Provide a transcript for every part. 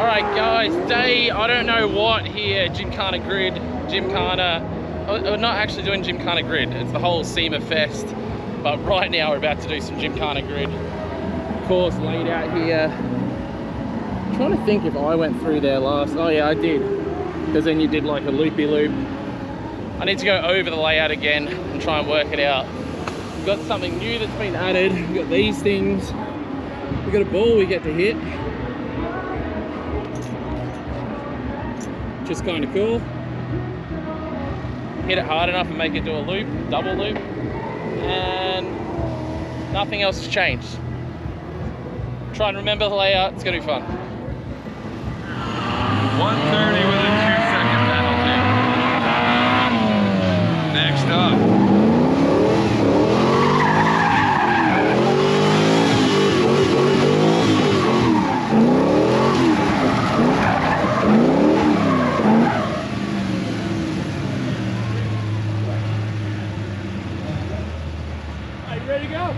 Alright guys, I don't know what here, Gymkhana Grid, we're not actually doing Gymkhana Grid, it's the whole Sema Fest, but right now we're about to do some Gymkhana Grid. Course laid out here. I'm trying to think if I went through there last. Oh yeah, I did, because then you did like a loopy loop. I need to go over the layout again and try and work it out. We've got something new that's been added. We've got these things. We've got a ball we get to hit, which is kind of cool. Hit it hard enough and make it do a loop, double loop, and nothing else has changed. Try and remember the layout, it's gonna be fun. 130 with a 2-second penalty. Next up. Ready to go?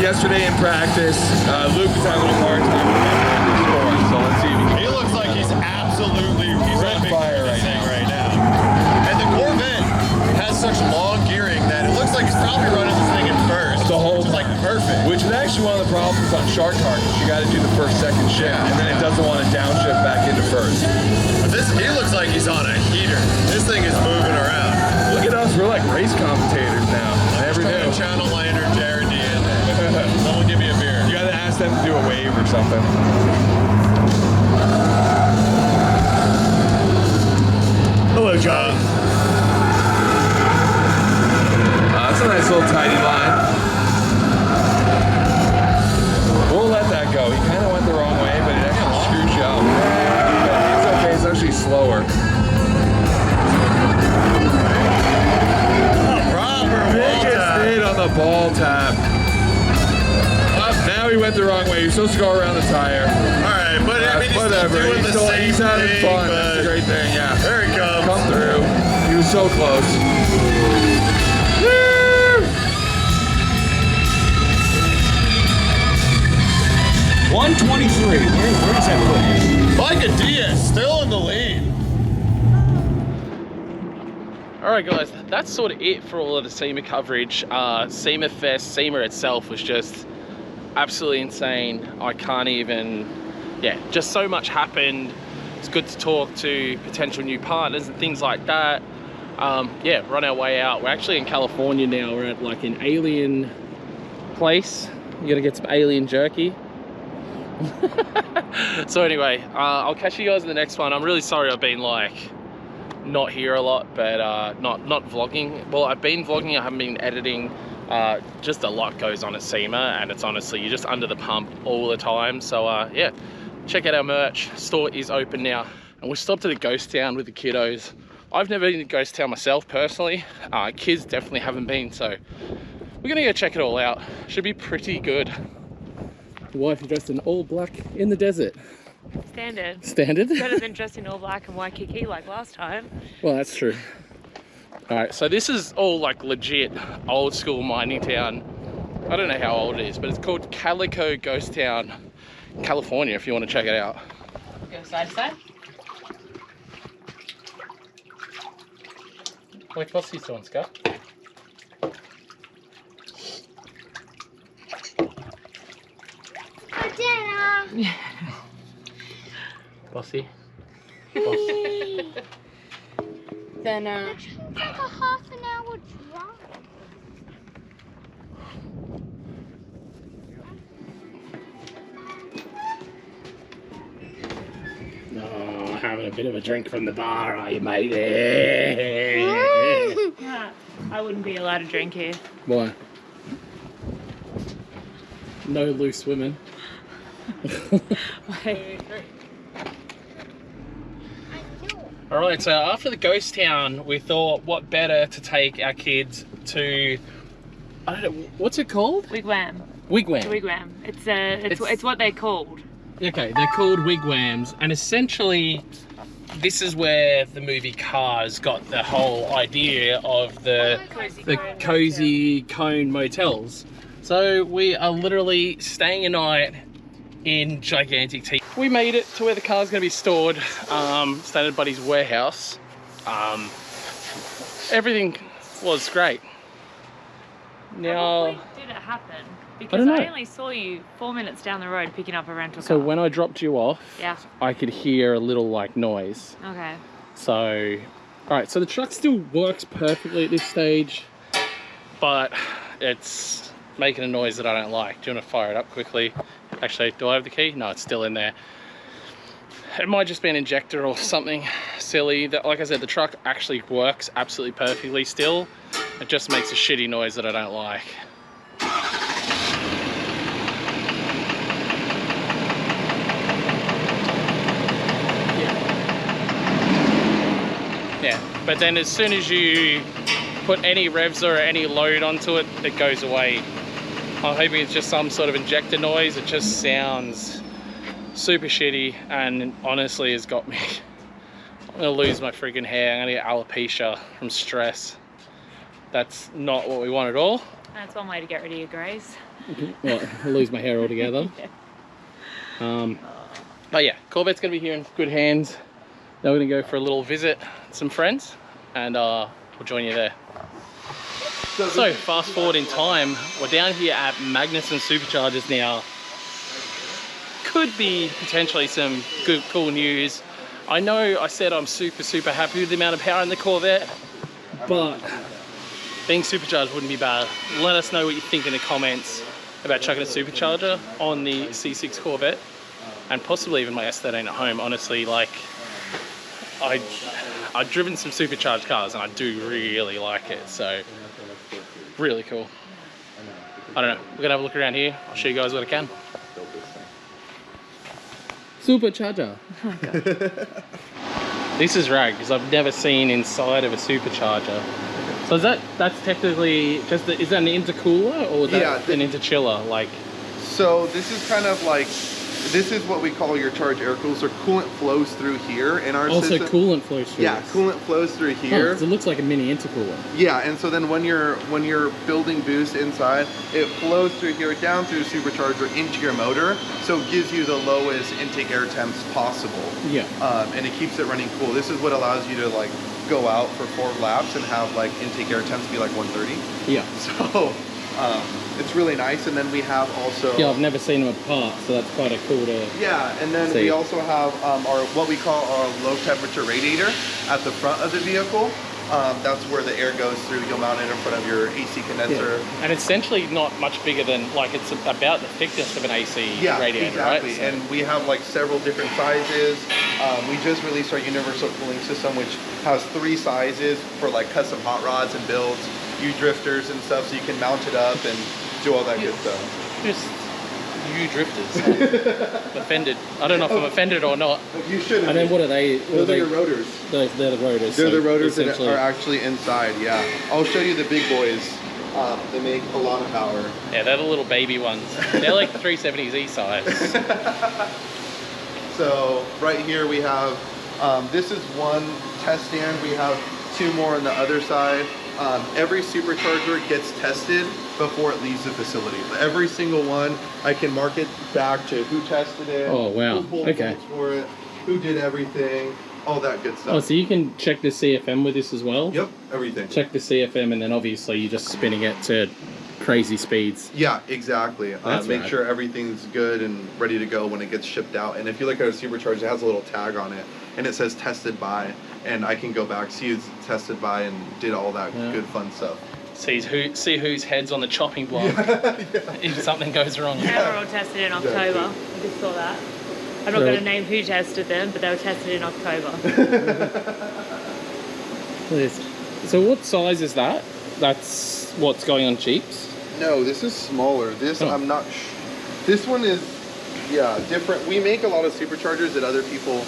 yesterday in practice. Luke was having a hard time remembering the score, so let's see if he can. He looks like he's absolutely on fire right now. And the Corvette has such long gearing that it looks like he's probably running this thing in first. The whole which is like perfect. Which is actually one of the problems on Shark Cars. You got to do the first, second shift, and then it doesn't want to downshift back into first. But he looks like he's on a heater. This thing is moving around. Look at us, we're like race commentators now. Never knew. Channel Lander, Jared D. Someone give me a beer. You gotta ask them to do a wave or something. Hello, John. That's a nice little tidy line. We'll let that go. He kind of went the wrong way, but it actually screws you up. But it's okay, it's actually slower. Biggest hit on the ball tap. Now he went the wrong way. He was supposed to go around the tire. Alright, but I mean, he's whatever. Still doing the same He's having thing, fun. That's a great thing, yeah. There he comes. Come through. He was so close. 123. Where's that put? Micah Diaz still in the lead. Alright guys, that's sort of it for all of the SEMA coverage. SEMA Fest, SEMA itself was just absolutely insane. I can't even, yeah, just so much happened. It's good to talk to potential new partners and things like that. Yeah, we're on our way out. We're actually in California now. We're at like an alien place. You gotta get some alien jerky. So anyway, I'll catch you guys in the next one. I'm really sorry I've been like not here a lot, but not vlogging. Well, I've been vlogging, I haven't been editing. Just a lot goes on at SEMA, and it's honestly, you're just under the pump all the time. So yeah, check out our merch. Store is open now, and we stopped at a ghost town with the kiddos. I've never been to ghost town myself personally. Kids definitely haven't been, so we're gonna go check it all out. Should be pretty good. The wife is dressed in all black in the desert. Standard. Standard? Better than dressed in all black and Waikiki like last time. Well, that's true. Alright, so this is all like legit old school mining town. I don't know how old it is, but it's called Calico Ghost Town, California, if you want to check it out. Go side to side. Wait, what's this one, Scott? Dinner. Bossy. Then take a half an hour drive. Oh, having a bit of a drink from the bar, are you, mate? I wouldn't be allowed to drink here. Why? No loose women. Alright, so after the ghost town, we thought what better to take our kids to, I don't know, what's it called? Wigwam. Wigwam. Wigwam. It's what they're called. Okay, they're called wigwams, and essentially this is where the movie Cars got the whole idea of the cozy cone motels. So we are literally staying a night in gigantic tea. We made it to where the car's going to be stored, staying at Buddy's warehouse. Everything was great. Now, How did it happen? I Because don't know. I only saw you 4 minutes down the road picking up a rental car. so when I dropped you off, Yeah. I could hear a little like noise. Okay. So, alright, so the truck still works perfectly at this stage, but it's making a noise that I don't like. Do you want to fire it up quickly? Actually, do I have the key? No, it's still in there. It might just be an injector or something silly. That, like I said, the truck actually works absolutely perfectly still. It just makes a shitty noise that I don't like. Yeah, but then as soon as you put any revs or any load onto it, it goes away. I'm hoping it's just some sort of injector noise. It just sounds super shitty, and honestly has got me. I'm gonna lose my freaking hair. I'm gonna get alopecia from stress. That's not what we want at all. That's one way to get rid of your greys. Well, I'll lose my hair altogether. But yeah, Corvette's gonna be here in good hands. Now we're gonna go for a little visit with some friends, and we'll join you there. So fast forward in time, we're down here at Magnuson Superchargers now. Could be potentially some good, cool news. I know I said I'm super happy with the amount of power in the Corvette, but being supercharged wouldn't be bad. Let us know what you think in the comments about chucking a supercharger on the C6 Corvette, and possibly even my S13 at home. Honestly, like, I've driven some supercharged cars and I do really like it, so really cool. I don't know, we're gonna have a look around here. I'll show you guys what I can. Supercharger. Oh, God. This is rad because I've never seen inside of a supercharger. So is that's technically just is that an intercooler or is that an interchiller? Like, so this is kind of like, this is what we call your charge air cooler. So coolant flows through here in our system. Also coolant flows through. Yeah, coolant flows through here. Oh, it looks like a mini intercooler. Yeah, and so then when you're building boost inside, it flows through here down through the supercharger into your motor, so it gives you the lowest intake air temps possible. Yeah. And it keeps it running cool. This is what allows you to like go out for 4 laps and have like intake air temps be like 130. Yeah. So it's really nice. And then we have also, yeah, I've never seen them apart, so that's quite a cool to and then see. we also have our what we call our low temperature radiator at the front of the vehicle. That's where the air goes through. You'll mount it in front of your AC condenser. Yeah. And it's essentially not much bigger than, like, it's about the thickness of an AC radiator, exactly. right? So. And we have like several different sizes. We just released our universal cooling system, which has 3 sizes for like custom hot rods and builds, you drifters and stuff, so you can mount it up and do all that good stuff. Just you drifters. Offended. I don't know if I'm offended or not. You shouldn't. And then what are they? Those are your rotors. They're the rotors. They're the rotors that are actually inside, yeah. I'll show you the big boys. They make a lot of power. Yeah, they're the little baby ones. They're like the 370Z size. So right here we have, this is one test stand. We have 2 more on the other side. Every supercharger gets tested before it leaves the facility. Every single one, I can mark it back to who tested it. Oh, wow. Who pulled bolts for it, who did everything, all that good stuff. Oh, so you can check the CFM with this as well? Yep, everything. Check the CFM, and then obviously you're just spinning it to crazy speeds. Yeah, exactly. Make rad. sure everything's good and ready to go when it gets shipped out. And if you look at a supercharger, it has a little tag on it, and it says tested by, and I can go back, see it's tested by, and did all that good fun stuff. See whose head's on the chopping block if something goes wrong. They were all tested in October. I just saw that. I'm not going to name who tested them, but they were tested in October. So what size is that? That's what's going on Jeeps? No, this is smaller. This I'm not. This one is different. We make a lot of superchargers that other people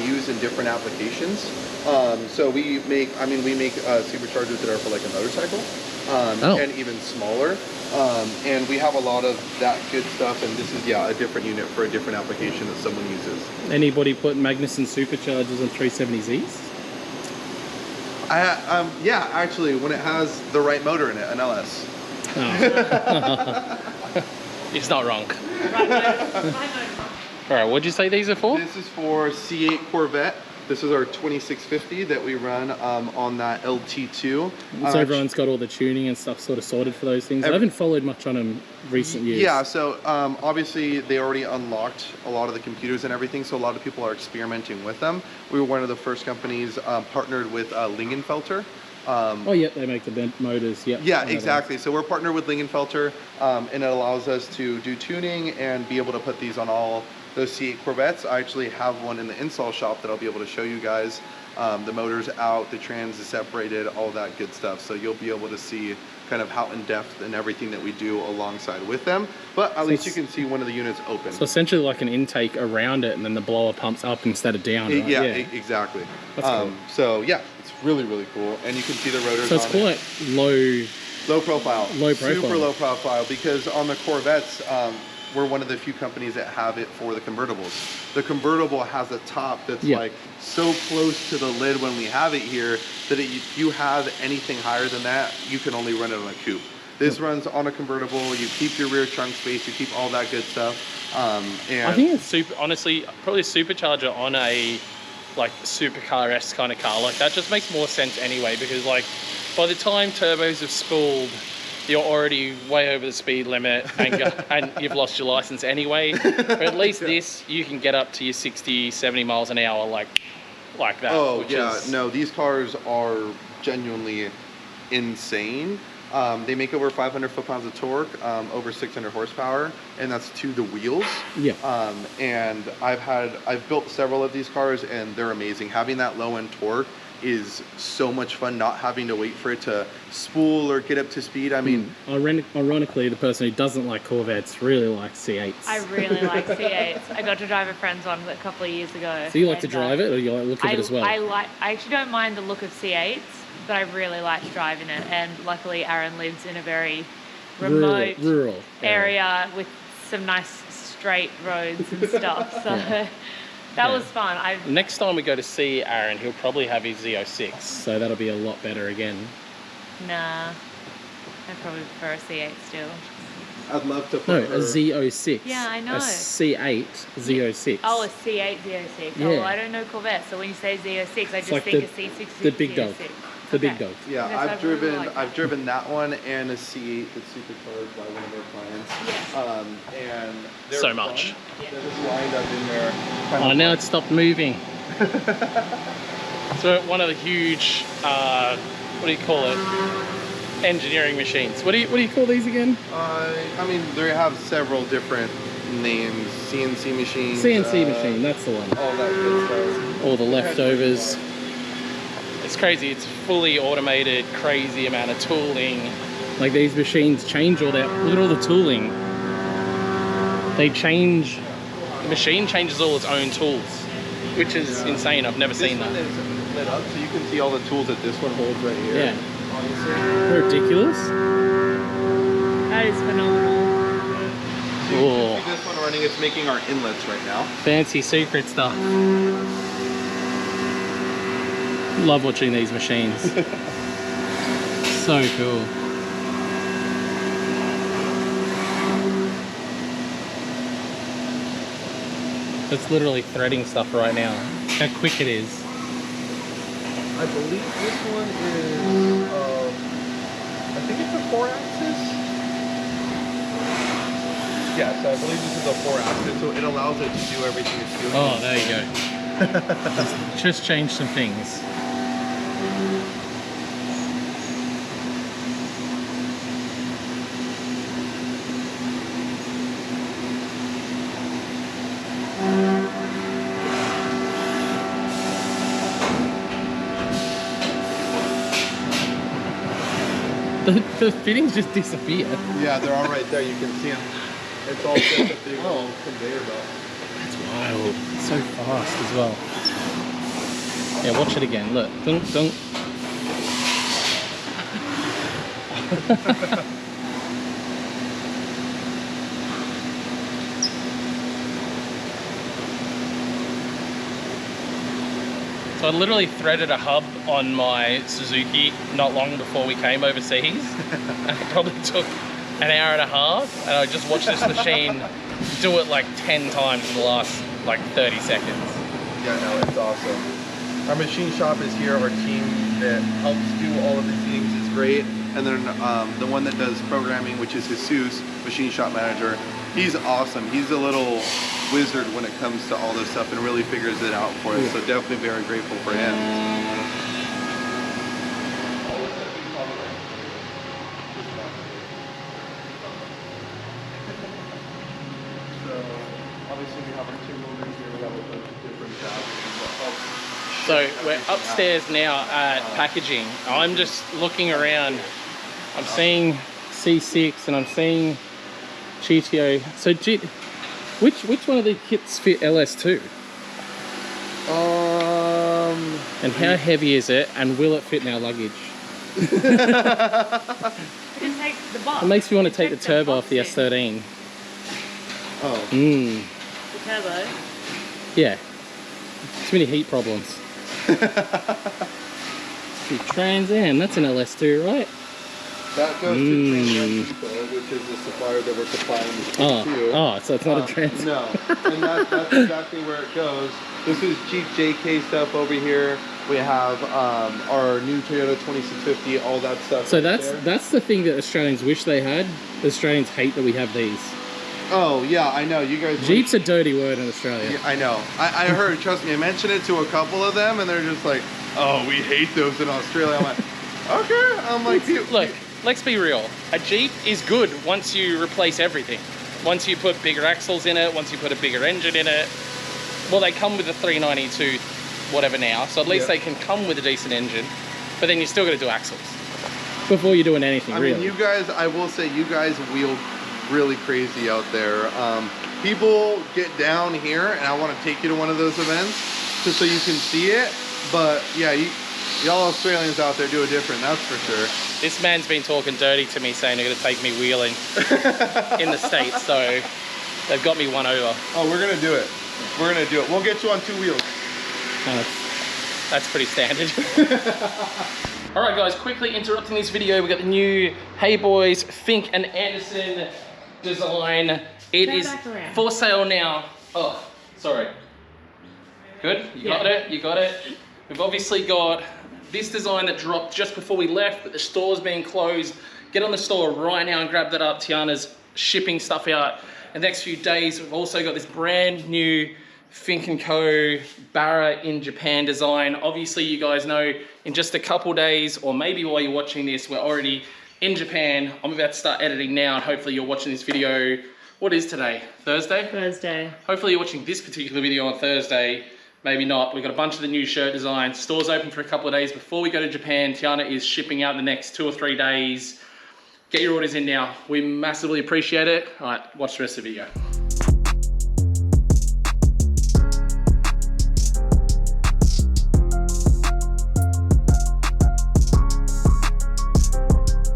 use in different applications. So we make superchargers that are for like a motorcycle, and even smaller. And we have a lot of that good stuff. And this is a different unit for a different application that someone uses. Anybody put Magnuson superchargers on 370Zs? Actually, when it has the right motor in it, an LS. Oh. It's not wrong. Alright, what'd you say these are for? This is for C8 Corvette. This is our 2650 that we run on that LT2. So everyone's got all the tuning and stuff sort of sorted for those things. I haven't followed much on them recent years. Yeah, so obviously they already unlocked a lot of the computers and everything, so a lot of people are experimenting with them. We were one of the first companies partnered with Lingenfelter. Oh yeah, they make the motors. Yeah, exactly. So we're partnered with Lingenfelter, and it allows us to do tuning and be able to put these on all those C8 Corvettes. I actually have one in the install shop that I'll be able to show you guys. The motor's out, the trans is separated, all that good stuff. So you'll be able to see kind of how in depth and everything that we do alongside with them. But at least you can see one of the units open. So essentially like an intake around it, and then the blower pumps up instead of down. Right? Yeah, exactly. That's cool. So yeah, it's really, really cool. And you can see the rotors. So it's quite low profile. Low profile. Super low profile, because on the Corvettes, we're one of the few companies that have it for the convertibles. The convertible has a top that's like so close to the lid when we have it here that if you have anything higher than that, you can only run it on a coupe. This runs on a convertible. You keep your rear trunk space. You keep all that good stuff. And I think it's honestly, probably a supercharger on a like supercar-esque kind of car like that just makes more sense anyway, because like by the time turbos have spooled, you're already way over the speed limit and you've lost your license anyway. But at least this, you can get up to your 60, 70 miles an hour like that. Oh yeah, no, these cars are genuinely insane. They make over 500 foot-pounds of torque, over 600 horsepower, and that's to the wheels. Yeah. And I've built several of these cars, and they're amazing. Having that low-end torque is so much fun, not having to wait for it to spool or get up to speed. I mean, ironically, the person who doesn't like Corvettes really likes C8s. I really like C8s. I got to drive a friend's one a couple of years ago. So you like to drive it, or you like the look of it as well? I actually don't mind the look of C8s, but I really like driving it. And luckily, Aaron lives in a very remote rural area with some nice straight roads and stuff. So that was fun. Next time we go to see Aaron, he'll probably have his Z06, so that'll be a lot better again. Nah, I probably prefer a C8 still. I'd love to No, put a Z06. Yeah, I know. A C8 Z06. Oh, a C8 Z06. Yeah. Oh, well, I don't know Corvette, so when you say Z06, I just like think a C6 the big dog. Z06. The big dog. Yeah, Yes, I've driven that one and a C8 that's supercharged by one of our clients. Yes. And they're So fun. much. They're just lined up in there. Oh, now it's stopped moving. So one of the huge, what do you call it? Engineering machines. What do you call these again? I mean, they have several different names. CNC machines. CNC machine, that's the one. All that good stuff. All the leftovers. It's crazy. It's fully automated, crazy amount of tooling. Like these machines change all that. Look at all the tooling. The machine changes all its own tools, which is insane. I've never seen that. This one is lit up, so you can see all the tools that this one holds right here. Yeah. Honestly. Ridiculous. That is phenomenal. So you can see this one running. It's making our inlets right now. Fancy secret stuff. Love watching these machines. So cool. It's literally threading stuff right now. How quick it is. I believe this one is, I think it's a 4-axis. Yeah, so I believe this is a 4-axis, so it allows it to do everything it's doing. Oh, there you go. Just change some things. The fittings just disappear. Yeah, they're all right there. You can see them. It's all just a big old conveyor belt. That's wild. It's so fast as well. Yeah, watch it again. Look. Dunk, dunk. So I literally threaded a hub on my Suzuki not long before we came overseas. And it probably took an hour and a half. And I just watched this machine do it like 10 times in the last like 30 seconds. Yeah, no, it's awesome. Our machine shop is here. Our team that helps do all of these things is great. And then the one that does programming, which is Jesus, machine shop manager, he's awesome. He's a little wizard when it comes to all this stuff and really figures it out for us. So definitely very grateful for him. So obviously we have our two movers here. We have a bunch of different tabs that help. So we're upstairs now at packaging. I'm just looking around. I'm seeing C6 and I'm seeing GTO. So which one of the kits fit LS2? And how heavy is it? And will it fit in our luggage? Just take the box. It makes me want to take the Check turbo off the box S13. in. Oh. Mm. The turbo. Yeah. Too many heat problems. The Trans Am, that's an LS2, right? That goes to Trans Depot, which is the supplier that we're supplying this to. So it's not a trans. No, and that's exactly where it goes. This is Jeep JK stuff over here. We have our new Toyota 2650, all that stuff. So right that's the thing that Australians wish they had. Australians hate that we have these. Oh yeah, I know. You guys. Jeep's a dirty word in Australia. Yeah, I know. I heard. Trust me, I mentioned it to a couple of them, and they're just like, "Oh, we hate those in Australia." I'm like, okay. I'm like, look, let's be real. A Jeep is good once you replace everything. Once you put bigger axles in it, once you put a bigger engine in it. Well, they come with a 392, whatever now, so at least they can come with a decent engine, but then you still got to do axles before you're doing anything. I mean, you guys. I will say, you guys wheel really crazy out there. People get down here, and I want to take you to one of those events just so you can see it. But yeah, y'all Australians out there do it different, that's for sure. This man's been talking dirty to me, saying they're going to take me wheeling in the States, so they've got me one over. Oh, we're gonna do it. We're gonna do it. We'll get you on 2 wheels. That's pretty standard. All right, guys, quickly interrupting this video. We got the new Hey Boys Fink and Anderson design. It is for sale now. Oh, sorry. Good, you got it, you got it. We've obviously got this design that dropped just before we left, but the store's being closed. Get on the store right now and grab that up. Tiana's shipping stuff out in the next few days. We've also got this brand new Fink & Co. Barra in Japan design. Obviously, you guys know in just a couple days, or maybe while you're watching this, we're already in Japan. I'm about to start editing now, and hopefully you're watching this video. What is today? Thursday? Thursday. Hopefully you're watching this particular video on Thursday. Maybe not. We've got a bunch of the new shirt designs. Store's open for a couple of days before we go to Japan. Tiana is shipping out in the next 2 or 3 days. Get your orders in now. We massively appreciate it. All right, watch the rest of the video.